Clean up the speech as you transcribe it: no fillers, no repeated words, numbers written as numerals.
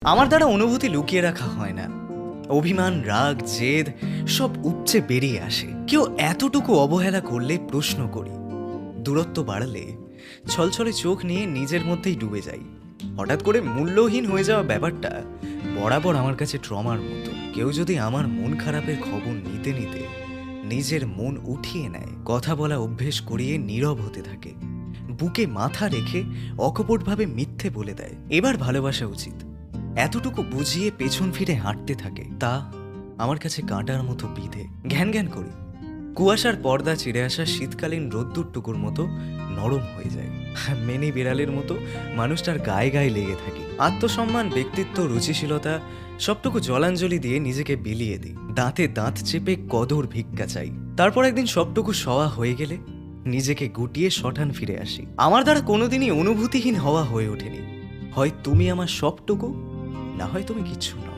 আমার দ্বারা অনুভূতি লুকিয়ে রাখা হয় না। অভিমান, রাগ, জেদ সব উপচে বেরিয়ে আসে। কেউ এতটুকু অবহেলা করলে প্রশ্ন করি, দূরত্ব বাড়ালে ছলছলে চোখ নিয়ে নিজের মধ্যেই ডুবে যাই। হঠাৎ করে মূল্যহীন হয়ে যাওয়া ব্যাপারটা বরাবর আমার কাছে ট্রমার মতো। কেউ যদি আমার মন খারাপের খবর নিতে নিতে নিজের মন উঠিয়ে নেয়, কথা বলা অভ্যেস করিয়ে নীরব হতে থাকে, বুকে মাথা রেখে অকপটভাবে মিথ্যে বলে দেয় এবার ভালোবাসা উচিত, এতটুকু বুঝিয়ে পেছন ফিরে হাঁটতে থাকে, তা আমার কাছে কাঁটার মতো বিধে। ঘ্যান ঘ্যান করি, কুয়াশার পর্দা চিড়ে আসা শীতকালীন রোদ্দুর টুকুর মতো নরম হয়ে যায়। মেনি বিড়ালের মতো মানুষটার গায়ে গায়ে লেগে থাকি। আত্মসম্মান, ব্যক্তিত্ব, রুচিশীলতা সবটুকু জলাঞ্জলি দিয়ে নিজেকে বিলিয়ে দিই। দাঁতে দাঁত চেপে কদর ভিক্ষা চাই। তারপর একদিন সবটুকু সওয়া হয়ে গেলে নিজেকে গুটিয়ে শঠান ফিরে আসি। আমার দ্বারা কোনোদিনই অনুভূতিহীন হওয়া হয়ে ওঠেনি। হয় তুমি আমার সবটুকু, না হয় তুমি কিচ্ছু না।